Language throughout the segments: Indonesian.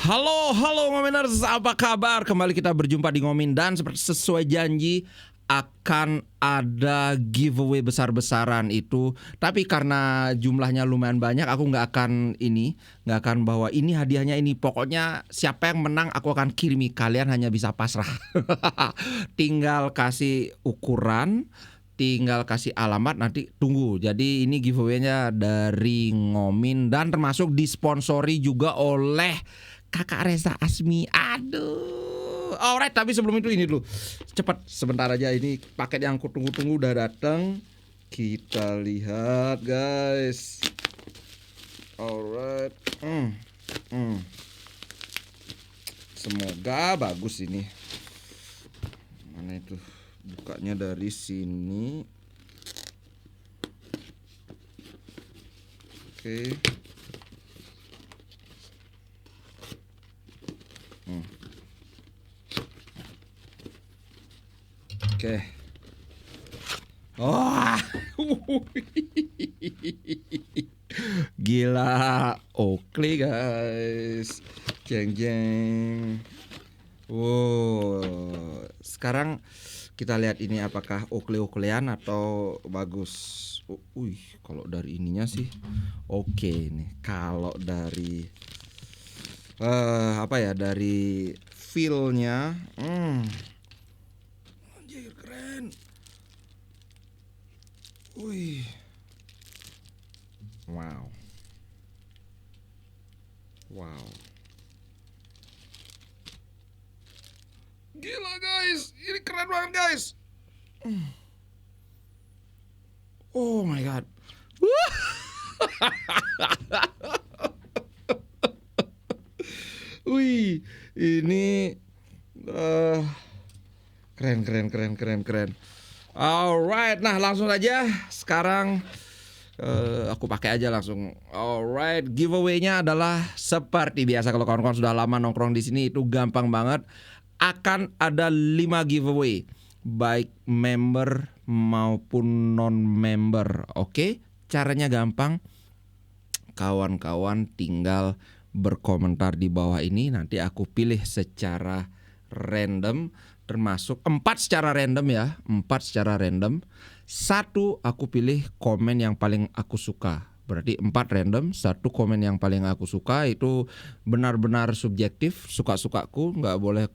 Halo Ngominers, apa kabar? Kembali kita berjumpa di Ngomin dan seperti sesuai janji akan ada giveaway besar-besaran itu. Tapi karena jumlahnya lumayan banyak, aku nggak akan bawa ini hadiahnya ini. Pokoknya siapa yang menang aku akan kirimi. Kalian hanya bisa pasrah. Tinggal kasih ukuran, tinggal kasih alamat, nanti tunggu. Jadi ini giveaway-nya dari Ngomin dan termasuk disponsori juga oleh Kakak Reza Asmi. Aduh. Alright, tapi sebelum itu ini dulu. Cepat sebentar aja, ini paket yang aku tunggu-tunggu udah datang. Kita lihat, guys. Alright. Semoga bagus ini. Mana itu? Bukanya dari sini. Oke. Oke. Wah. Gila. Oakley, guys. Jeng. Wow. Sekarang kita lihat ini apakah Oakley-Oakleyan atau bagus. Kalau dari ininya sih oke nih. Kalau dari dari feel-nya, anjir keren. Wih. Wow. Gila guys, ini keren banget guys. Oh my god. Wih, ini keren. Alright, nah langsung aja sekarang aku pakai aja langsung. Alright, giveaway-nya adalah seperti biasa. Kalau kawan-kawan sudah lama nongkrong di sini itu gampang banget. Akan ada 5 giveaway, baik member maupun non-member. Oke, caranya gampang. Kawan-kawan tinggal berkomentar di bawah ini, nanti aku pilih secara random, termasuk 4 secara random ya, 4 secara random. 1 aku pilih komen yang paling aku suka. Berarti 4 random, 1 komen yang paling aku suka. Itu benar-benar subjektif, suka-sukaku, nggak boleh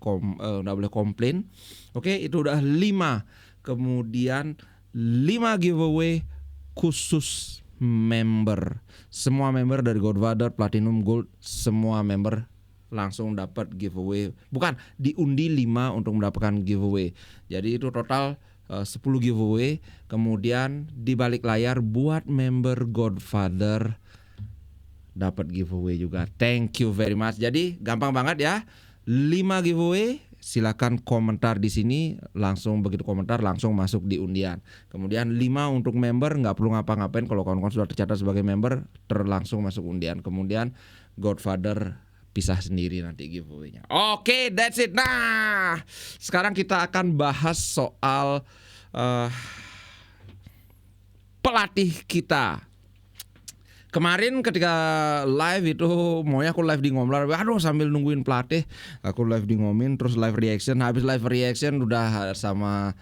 komplain. Oke, itu udah 5. Kemudian 5 giveaway khusus member. Semua member dari Godfather, Platinum, Gold, semua member langsung dapat giveaway. Bukan, diundi 5 untuk mendapatkan giveaway. Jadi itu total 10 giveaway. Kemudian di balik layar buat member Godfather dapat giveaway juga. Thank you very much. Jadi gampang banget ya. 5 giveaway, silakan komentar di sini, langsung begitu komentar langsung masuk di undian. Kemudian 5 untuk member, nggak perlu ngapa-ngapain. Kalau kawan-kawan sudah tercatat sebagai member, langsung masuk undian. Kemudian Godfather pisah sendiri nanti giveaway-nya. Oke, that's it. Nah, sekarang kita akan bahas soal pelatih kita. Kemarin ketika live itu, maunya aku live di Ngomlar, aduh sambil nungguin pelatih, aku live di Ngomin, terus live reaction. Habis live reaction udah sama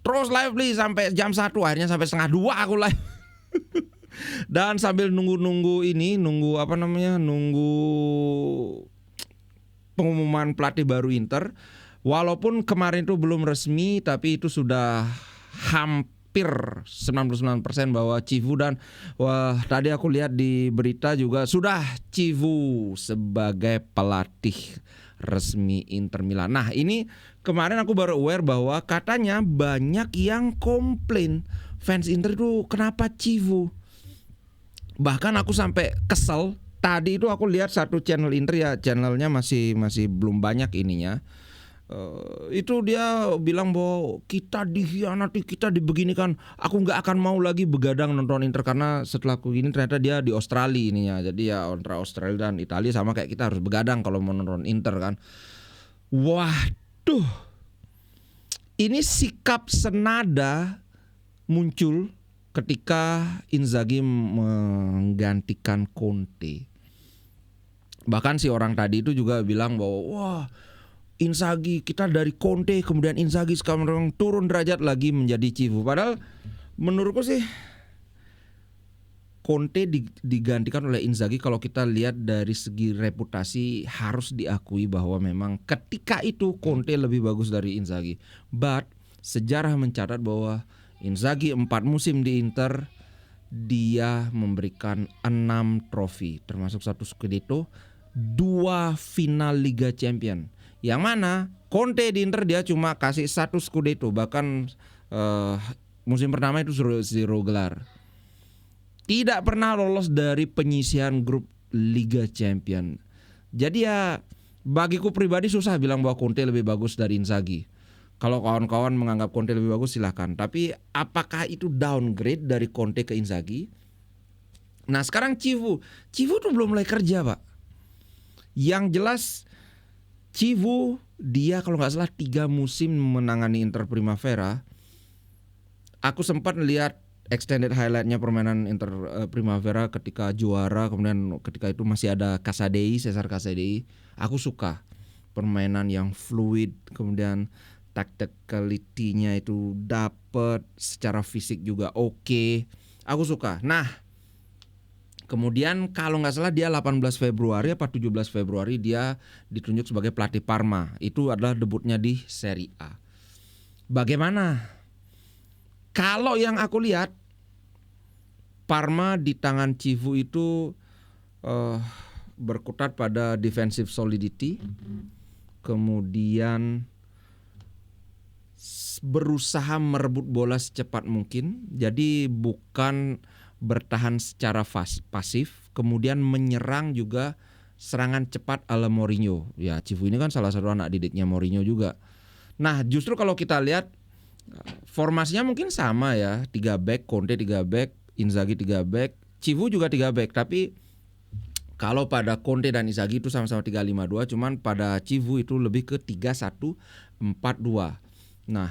terus live sampai jam 1, akhirnya sampai setengah 2 aku live. Dan sambil nunggu pengumuman pelatih baru Inter. Walaupun kemarin itu belum resmi, tapi itu sudah hampir 99% bahwa Chivu dan tadi aku lihat di berita juga sudah Chivu sebagai pelatih resmi Inter Milan. Nah, ini kemarin aku baru aware bahwa katanya banyak yang komplain fans Inter itu kenapa Chivu. Bahkan aku sampai kesel. Tadi itu aku lihat satu channel Inter ya, channelnya masih belum banyak ininya. Itu dia bilang bahwa kita dikhianati, kita dibeginikan. Aku nggak akan mau lagi begadang nonton Inter karena setelah aku gini ternyata dia di Australia ininya. Jadi ya antara Australia dan Italia sama kayak kita harus begadang kalau mau nonton Inter kan. Waduh, ini sikap senada muncul ketika Inzaghi menggantikan Conte. Bahkan si orang tadi itu juga bilang bahwa wah, Inzaghi kita dari Conte kemudian Inzaghi sekarang turun derajat lagi menjadi Civu. Padahal menurutku sih Conte digantikan oleh Inzaghi. Kalau kita lihat dari segi reputasi harus diakui bahwa memang ketika itu Conte lebih bagus dari Inzaghi. But sejarah mencatat bahwa Inzaghi 4 musim di Inter dia memberikan 6 trofi termasuk 1 Scudetto, 2 final Liga Champion. Yang mana Conte di Inter dia cuma kasih 1 Scudetto, bahkan musim pertama itu 0 gelar. Tidak pernah lolos dari penyisihan grup Liga Champion. Jadi ya bagiku pribadi susah bilang bahwa Conte lebih bagus dari Inzaghi. Kalau kawan-kawan menganggap Conte lebih bagus silahkan. Tapi apakah itu downgrade dari Conte ke Inzaghi? Nah sekarang Civu tuh belum mulai kerja Pak. Yang jelas Civu dia kalau nggak salah 3 musim menangani Inter Primavera. Aku sempat lihat extended highlightnya permainan Inter Primavera ketika juara, kemudian ketika itu masih ada Cesar Casadei. Aku suka permainan yang fluid, kemudian tacticality-nya itu dapet, secara fisik juga oke. Aku suka. Nah, kemudian kalau nggak salah dia 18 Februari apa 17 Februari dia ditunjuk sebagai pelatih Parma. Itu adalah debutnya di Serie A. Bagaimana? Kalau yang aku lihat Parma di tangan Civu itu berkutat pada defensive solidity, kemudian berusaha merebut bola secepat mungkin. Jadi bukan bertahan secara pasif, kemudian menyerang juga serangan cepat ala Mourinho. Ya Civu ini kan salah satu anak didiknya Mourinho juga. Nah justru kalau kita lihat formasinya mungkin sama ya, 3 back, Conte 3 back, Inzaghi 3 back, Civu juga 3 back. Tapi kalau pada Conte dan Inzaghi itu sama-sama 3-5-2, cuman pada Civu itu lebih ke 3-1-4-2. Nah,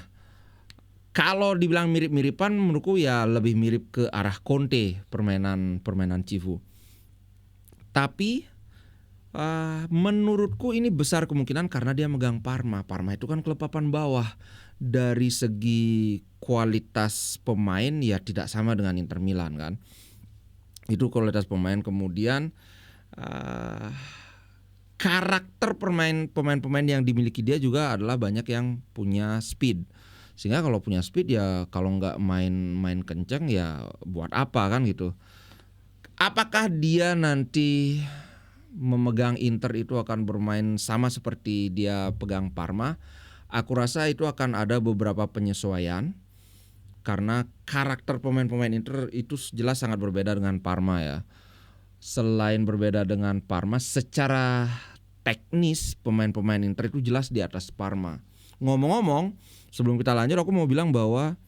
kalau dibilang mirip-miripan menurutku ya lebih mirip ke arah Conte permainan Civu. Tapi menurutku ini besar kemungkinan karena dia megang Parma. Parma itu kan klub papan bawah. Dari segi kualitas pemain ya tidak sama dengan Inter Milan kan. Itu kualitas pemain. Kemudian karakter pemain-pemain yang dimiliki dia juga adalah banyak yang punya speed. Sehingga kalau punya speed ya kalau nggak main kenceng ya buat apa kan gitu. Apakah dia nanti memegang Inter itu akan bermain sama seperti dia pegang Parma? Aku rasa itu akan ada beberapa penyesuaian karena karakter pemain-pemain Inter itu jelas sangat berbeda dengan Parma ya. Selain berbeda dengan Parma, secara teknis pemain-pemain Inter itu jelas di atas Parma. Ngomong-ngomong, sebelum kita lanjut aku mau bilang bahwa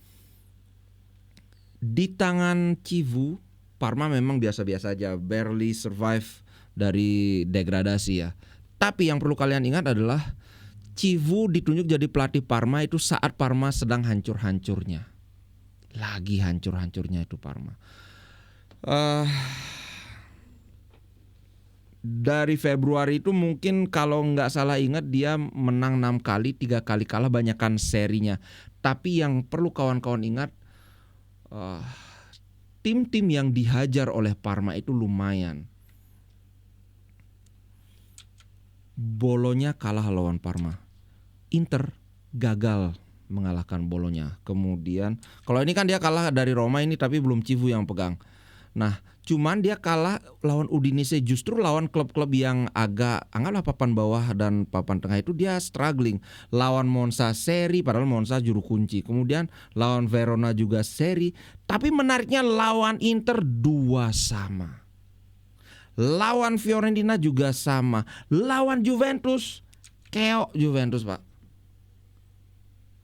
di tangan Civu, Parma memang biasa-biasa aja, barely survive dari degradasi ya. Tapi yang perlu kalian ingat adalah Civu ditunjuk jadi pelatih Parma itu saat Parma sedang hancur-hancurnya. Lagi hancur-hancurnya itu Parma. Dari Februari itu mungkin kalau nggak salah ingat dia menang 6 kali, 3 kali kalah, banyakan serinya. Tapi yang perlu kawan-kawan ingat, tim-tim yang dihajar oleh Parma itu lumayan. Bolonya kalah lawan Parma. Inter gagal mengalahkan Bolonya. Kemudian kalau ini kan dia kalah dari Roma ini tapi belum Civu yang pegang. Nah, cuman dia kalah lawan Udinese, justru lawan klub-klub yang agak anggaplah papan bawah dan papan tengah itu dia struggling. Lawan Monza seri padahal Monza juru kunci. Kemudian lawan Verona juga seri, tapi menariknya lawan Inter 2-2. Lawan Fiorentina juga sama. Lawan Juventus keok Juventus Pak.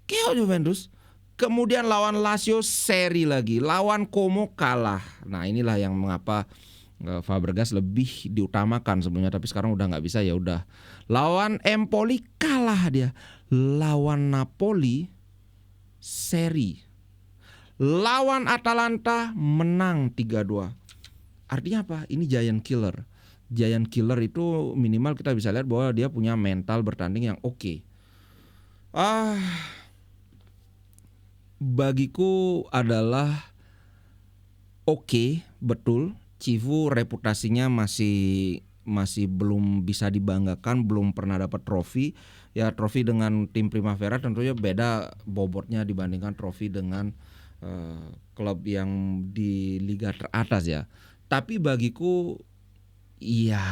Keok Juventus. Kemudian lawan Lazio seri lagi. Lawan Como kalah. Nah inilah yang mengapa Fabregas lebih diutamakan sebelumnya. Tapi sekarang udah gak bisa ya udah. Lawan Empoli kalah dia. Lawan Napoli seri. Lawan Atalanta menang 3-2. Artinya apa? Ini giant killer. giant killer itu minimal kita bisa lihat bahwa dia punya mental bertanding yang oke. Bagiku adalah oke, betul. Chivu reputasinya masih belum bisa dibanggakan, belum pernah dapat trofi. Ya trofi dengan tim Primavera tentunya beda bobotnya dibandingkan trofi dengan klub yang di liga teratas ya. Tapi bagiku ya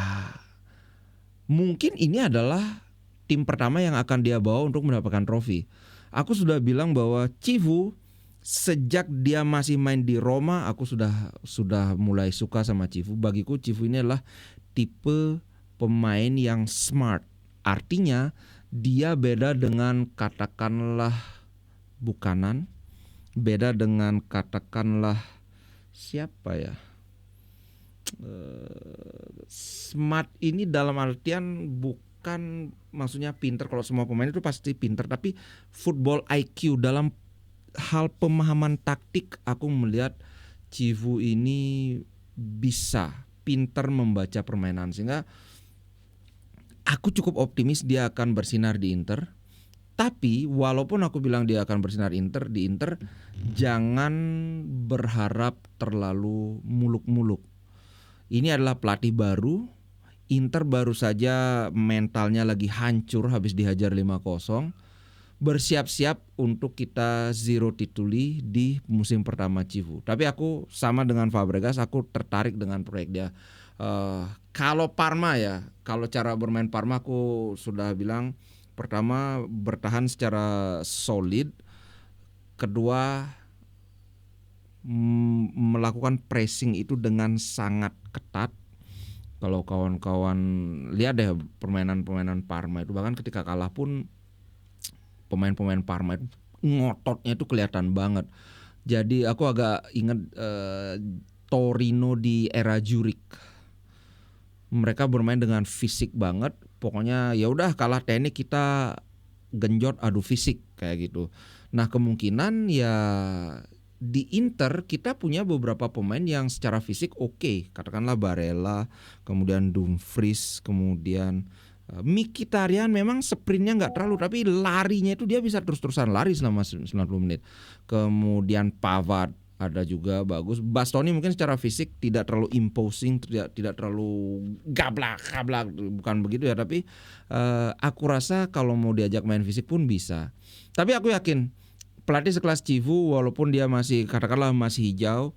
mungkin ini adalah tim pertama yang akan dia bawa untuk mendapatkan trofi. Aku sudah bilang bahwa Chivu sejak dia masih main di Roma, aku sudah mulai suka sama Chivu. Bagiku Chivu ini adalah tipe pemain yang smart. Artinya dia beda dengan katakanlah Buchanan, beda dengan katakanlah siapa ya? Smart ini dalam artian bukan maksudnya pinter. Kalau semua pemain itu pasti pinter, tapi football IQ dalam hal pemahaman taktik aku melihat Chivu ini bisa pinter membaca permainan, sehingga aku cukup optimis dia akan bersinar di Inter. Tapi walaupun aku bilang dia akan bersinar di Inter jangan berharap terlalu muluk-muluk. Ini adalah pelatih baru, Inter baru saja mentalnya lagi hancur habis dihajar 5-0. Bersiap-siap untuk kita zero tituli di musim pertama Chivu. Tapi aku sama dengan Fabregas, aku tertarik dengan proyek dia. Kalau Parma ya, kalau cara bermain Parma aku sudah bilang, pertama bertahan secara solid, kedua melakukan pressing itu dengan sangat ketat. Kalau kawan-kawan lihat deh permainan Parma itu, bahkan ketika kalah pun pemain-pemain Parma itu ngototnya itu kelihatan banget. Jadi aku agak ingat Torino di era Zurich. Mereka bermain dengan fisik banget. Pokoknya ya udah kalah teknik kita genjot adu fisik kayak gitu. Nah kemungkinan ya di Inter kita punya beberapa pemain yang secara fisik oke. Katakanlah Barella, kemudian Dumfries, kemudian Mkhitaryan memang sprintnya nggak terlalu, tapi larinya itu dia bisa terus-terusan lari selama 90 menit. Kemudian Pavard ada juga bagus. Bastoni mungkin secara fisik tidak terlalu imposing, tidak terlalu gablak, bukan begitu ya. Tapi aku rasa kalau mau diajak main fisik pun bisa. Tapi aku yakin pelatih sekelas Chivu walaupun dia masih katakanlah masih hijau,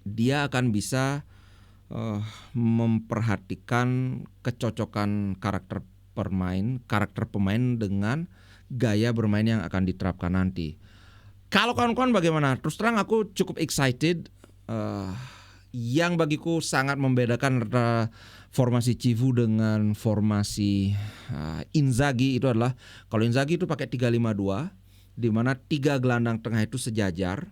dia akan bisa memperhatikan kecocokan karakter pemain dengan gaya bermain yang akan diterapkan nanti. Kalau kawan-kawan bagaimana? Terus terang aku cukup excited. Yang bagiku sangat membedakan antara formasi Chivu dengan formasi Inzaghi itu adalah kalau Inzaghi itu pakai 3-5-2 di mana 3 gelandang tengah itu sejajar.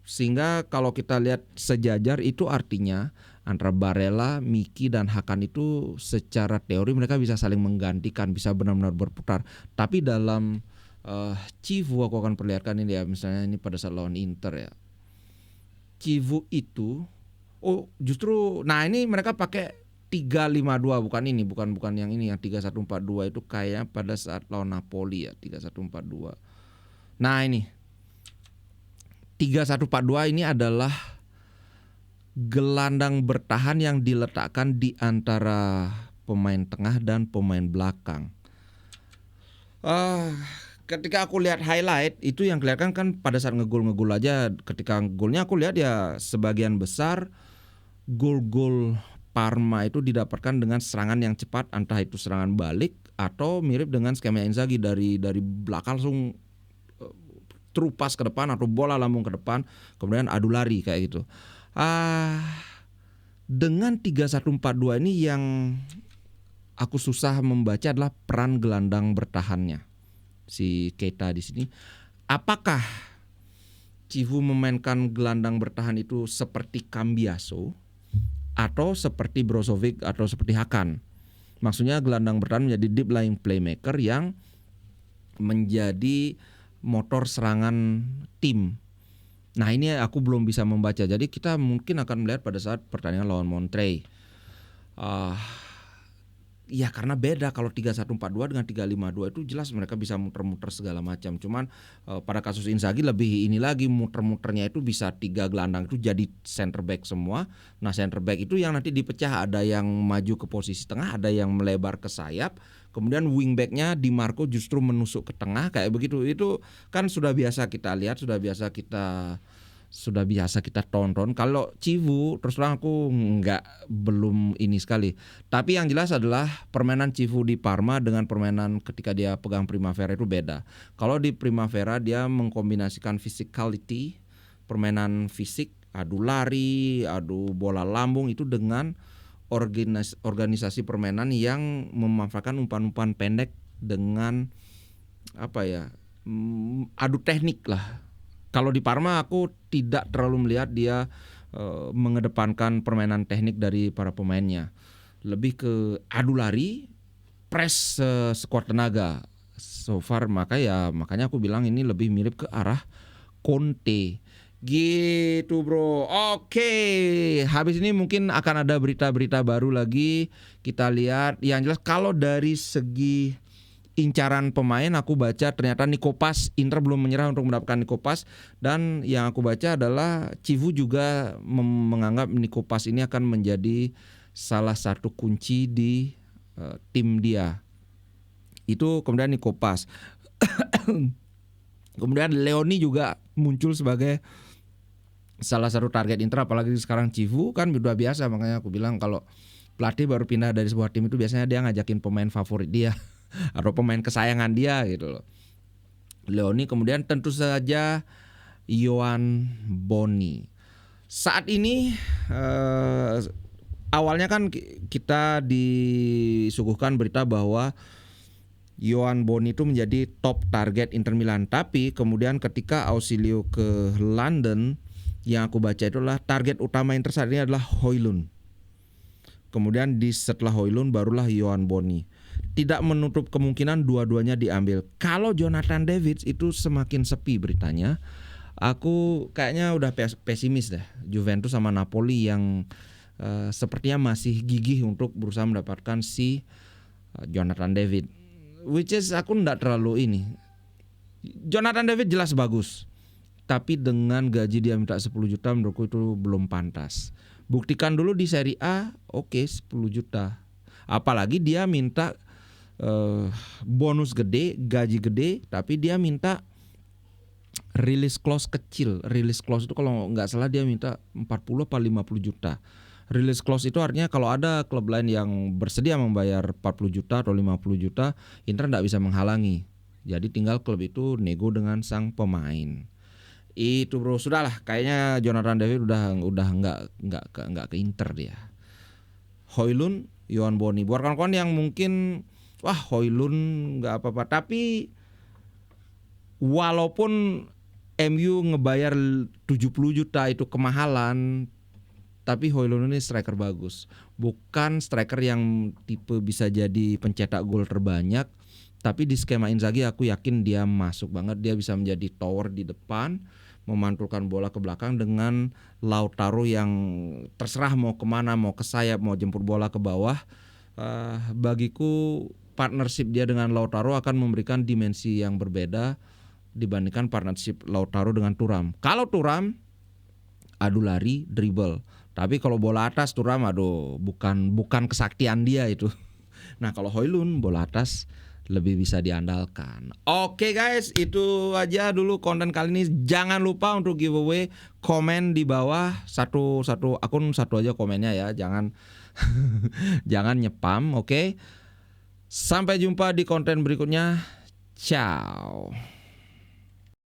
Sehingga kalau kita lihat sejajar itu artinya antara Barella, Miki dan Hakan itu secara teori mereka bisa saling menggantikan, bisa benar-benar berputar. Tapi dalam Chivu aku akan perlihatkan ini ya, misalnya ini pada saat lawan Inter ya. Chivu itu justru nah ini mereka pakai 3-5-2 bukan yang ini yang 3-1-4-2 itu kayak pada saat lawan Napoli ya 3-1-4-2. Nah ini 3-1-4-2 ini adalah gelandang bertahan yang diletakkan di antara pemain tengah dan pemain belakang. Ketika aku lihat highlight itu yang kelihatan kan pada saat ngegol aja, ketika golnya aku lihat ya sebagian besar gol-gol Parma itu didapatkan dengan serangan yang cepat, entah itu serangan balik atau mirip dengan skema Inzaghi dari belakang langsung terupas ke depan atau bola lambung ke depan kemudian adu lari kayak gitu. Dengan 3-1-4-2 ini yang aku susah membaca adalah peran gelandang bertahannya si Keita di sini. Apakah Chivu memainkan gelandang bertahan itu seperti Cambiaso atau seperti Brozovic atau seperti Hakan? Maksudnya gelandang bertahan menjadi deep lying playmaker yang menjadi motor serangan tim. Nah ini aku belum bisa membaca. Jadi kita mungkin akan melihat pada saat pertandingan lawan Monterrey. Ah, ya karena beda kalau 3-1-4-2 dengan 3-5-2 itu jelas mereka bisa muter-muter segala macam. Cuman pada kasus Inzaghi lebih ini lagi, muter-muternya itu bisa 3 gelandang itu jadi center back semua. Nah, center back itu yang nanti dipecah, ada yang maju ke posisi tengah, ada yang melebar ke sayap. Kemudian wing backnya Di Marco justru menusuk ke tengah kayak begitu. Itu kan sudah biasa kita lihat, sudah biasa kita tonton. Kalau Civu terus terang aku belum ini sekali. Tapi yang jelas adalah permainan Civu di Parma dengan permainan ketika dia pegang Primavera itu beda. Kalau di Primavera dia mengkombinasikan physicality, permainan fisik, adu lari, adu bola lambung itu dengan organisasi permainan yang memanfaatkan umpan-umpan pendek dengan adu teknik lah. Kalau di Parma aku tidak terlalu melihat dia mengedepankan permainan teknik dari para pemainnya. Lebih ke adu lari, press sekuat tenaga. So far makanya aku bilang ini lebih mirip ke arah Conte. Gitu bro. Oke, habis ini mungkin akan ada berita-berita baru lagi. Kita lihat. Yang jelas kalau dari segi incaran pemain aku baca ternyata Nikopas, Inter belum menyerah untuk mendapatkan Nikopas. Dan yang aku baca adalah Civu juga menganggap Nikopas ini akan menjadi salah satu kunci di tim dia. Itu kemudian Nikopas. Kemudian Leoni juga muncul sebagai salah satu target Inter, apalagi sekarang Civu kan udah biasa. Makanya aku bilang kalau pelatih baru pindah dari sebuah tim itu biasanya dia ngajakin pemain favorit dia atau pemain kesayangan dia gitu loh. Leoni, kemudian tentu saja Yohan Boni. Saat ini awalnya kan kita disuguhkan berita bahwa Yohan Boni itu menjadi top target Inter Milan. Tapi kemudian ketika Ausilio ke London, yang aku baca itulah target utama Inter saat ini adalah Højlund. Kemudian setelah Højlund barulah Yohan Boni. Tidak menutup kemungkinan dua-duanya diambil. Kalau Jonathan David itu semakin sepi beritanya. Aku kayaknya udah pesimis deh. Juventus sama Napoli yang sepertinya masih gigih untuk berusaha mendapatkan si Jonathan David. Which is aku enggak terlalu ini. Jonathan David jelas bagus. Tapi dengan gaji dia minta 10 juta menurutku itu belum pantas. Buktikan dulu di Serie A, oke 10 juta. Apalagi dia minta bonus gede, gaji gede, tapi dia minta release clause kecil. Release clause itu kalau nggak salah dia minta 40 atau 50 juta. Release clause itu artinya kalau ada klub lain yang bersedia membayar 40 juta atau 50 juta, Inter nggak bisa menghalangi. Jadi tinggal klub itu nego dengan sang pemain. Itu bro, sudahlah. Kayaknya Jonathan David udah nggak ke Inter dia. Højlund, Yohan Boni. Buat kawan-kawan yang mungkin Højlund nggak apa-apa, tapi walaupun MU ngebayar 70 juta itu kemahalan, tapi Højlund ini striker bagus. Bukan striker yang tipe bisa jadi pencetak gol terbanyak, tapi di skema Inzaghi aku yakin dia masuk banget. Dia bisa menjadi tower di depan, memantulkan bola ke belakang dengan Lautaro yang terserah mau kemana, mau ke sayap, mau jemput bola ke bawah. Bagiku partnership dia dengan Lautaro akan memberikan dimensi yang berbeda dibandingkan partnership Lautaro dengan Thuram. Kalau Thuram adu lari, dribble. Tapi kalau bola atas Thuram bukan kesaktian dia itu. Nah, kalau Højlund bola atas lebih bisa diandalkan. Oke guys, itu aja dulu konten kali ini. Jangan lupa untuk giveaway, komen di bawah satu akun, satu aja komennya ya. Jangan jangan nyepam, oke? Sampai jumpa di konten berikutnya. Ciao.